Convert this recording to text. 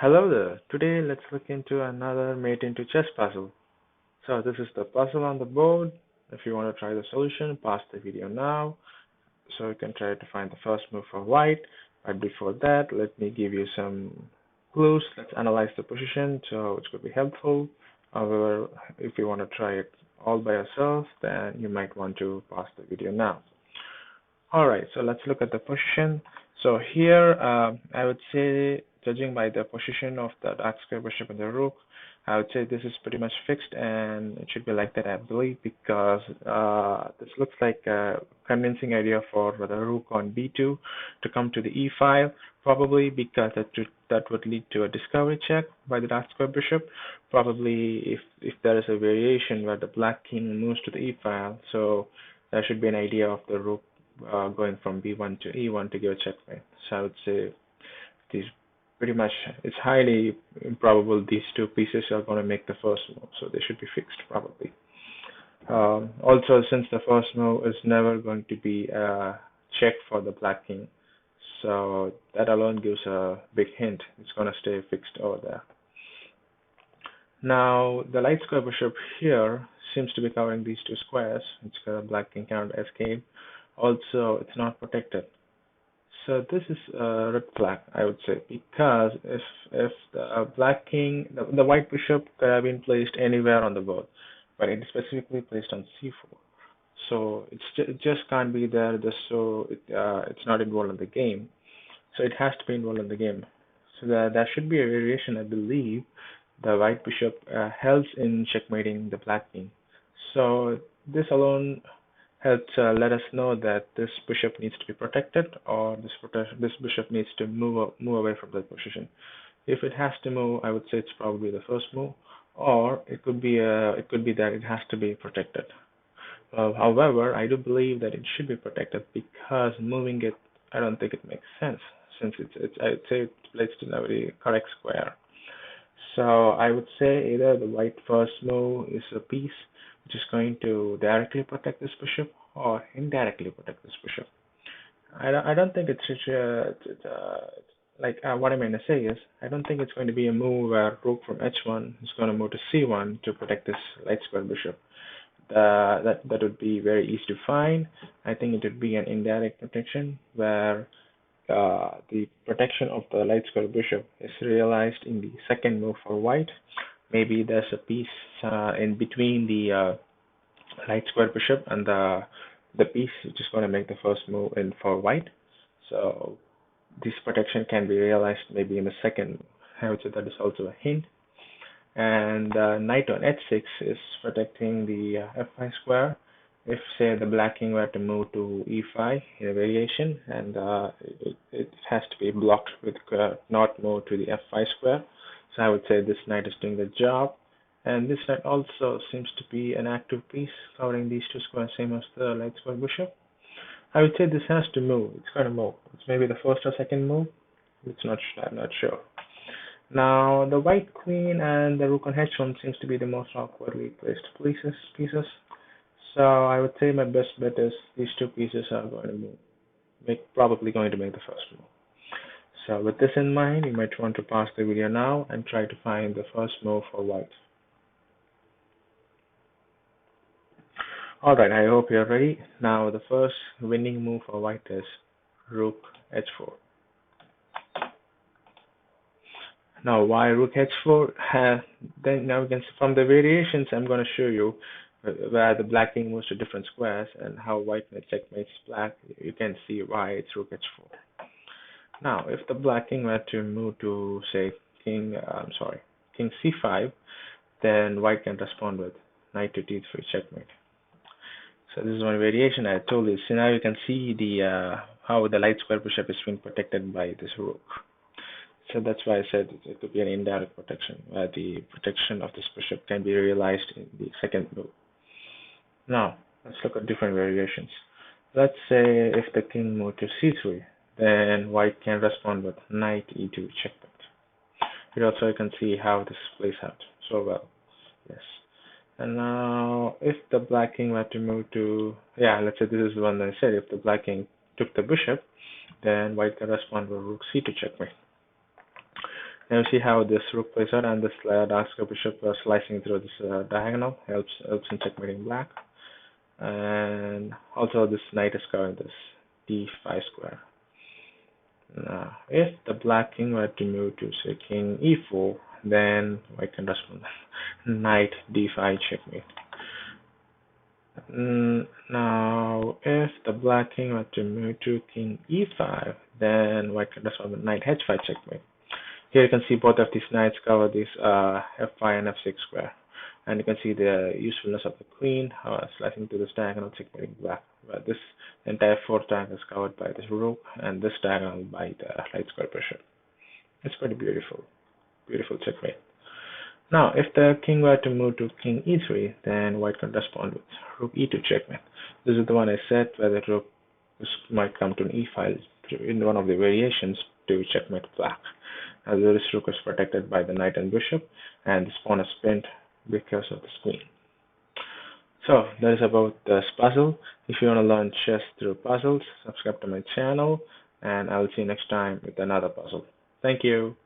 Hello there. Today let's look into another mate into chess puzzle. So this is the puzzle on the board. If you want to try the solution, pause the video now so you can try to find the first move for white. But before that, let me give you some clues. Let's analyze the position, so which could be helpful. However, if you want to try it all by yourself, then you might want to pause the video now. All right, so let's look at the position. So here, I would say, judging by the position of the dark square bishop and the rook, I would say this is pretty much fixed, and it should be like that, I believe, because this looks like a convincing idea for the rook on b2 to come to the e file, probably because that would lead to a discovery check by the dark square bishop. Probably if there is a variation where the black king moves to the e file, so there should be an idea of the rook going from b1 to e1 to give a checkmate. So I would say these pretty much, it's highly improbable these two pieces are going to make the first move, so they should be fixed probably. Also, since the first move is never going to be a check for the black king, so that alone gives a big hint. It's going to stay fixed over there. Now, the light square bishop here seems to be covering these two squares. It's got a black king cannot escape. Also, it's not protected. So this is a red flag, I would say, because if the black king, the white bishop could have been placed anywhere on the board, but it is specifically placed on c4. So it just can't be there just so it's not involved in the game. So it has to be involved in the game. So there should be a variation, I believe. The white bishop helps in checkmating the black king. So this alone helps let us know that this bishop needs to be protected, or this bishop needs to move away from that position. If it has to move, I would say it's probably the first move, or it could be that it has to be protected. However, I do believe that it should be protected because moving it, I don't think it makes sense since it's I'd say it's placed in a very correct square. So I would say either the white first move is a piece which is going to directly protect this bishop or indirectly protect this bishop. I don't think it's such a, what I mean to say is I don't think it's going to be a move where rook from h1 is going to move to c1 to protect this light square bishop. That would be very easy to find. I think it would be an indirect protection where the protection of the light square bishop is realized in the second move for white. Maybe there's a piece in between the light square bishop and the piece which is going to make the first move in for white. So this protection can be realized maybe in the second. I would say that is also a hint. And knight on h6 is protecting the f5 square. If say the black king were to move to e5 in a variation, and it has to be blocked with not move to the f5 square. So I would say this knight is doing the job. And this knight also seems to be an active piece covering these two squares, same as the light square bishop. I would say this has to move. It's going to move. It's maybe the first or second move. I'm not sure. Now the white queen and the rook on h1 seems to be the most awkwardly placed pieces. So I would say my best bet is these two pieces are going to move, probably going to make the first move. So with this in mind, you might want to pause the video now and try to find the first move for white. Alright, I hope you're ready. Now the first winning move for white is rook h4. Now why rook h4? Then now we can see from the variations I'm going to show you where the black king moves to different squares and how white checkmates black. You can see why it's rook h4. Now if the black king were to move to say king c5, then white can respond with knight to d3 checkmate. So this is one variation I told you. So now you can see the how the light square bishop is being protected by this rook. So that's why I said it could be an indirect protection, where the protection of this bishop can be realized in the second move. Now, let's look at different variations. Let's say if the king moved to c3, then white can respond with knight e2 checkmate. Here also you can see how this plays out so well. Yes. And now, if the black king were to move to, let's say this is the one that I said, if the black king took the bishop, then white can respond with rook c2 checkmate. Now you see how this rook plays out, and this dark square bishop slicing through this diagonal helps in checkmating black. And also this knight is covering this d5 square. Now, if the black king were to move to say king e4, then white can respond knight d5 checkmate. Now, if the black king were to move to king e5, then white can respond with knight h5 checkmate. Here you can see both of these knights cover this f5 and f6 square. And you can see the usefulness of the queen slicing through this diagonal checkmating black. But this entire fourth rank is covered by this rook, and this diagonal by the light square bishop. It's pretty beautiful. Beautiful checkmate. Now, if the king were to move to king e3, then white can respond with rook e2 checkmate. This is the one I said, where the rook might come to an e file in one of the variations to checkmate black. As this rook is protected by the knight and bishop, and this pawn is pinned because of this queen. So that is about this puzzle. If you want to learn chess through puzzles, subscribe to my channel, and I will see you next time with another puzzle. Thank you.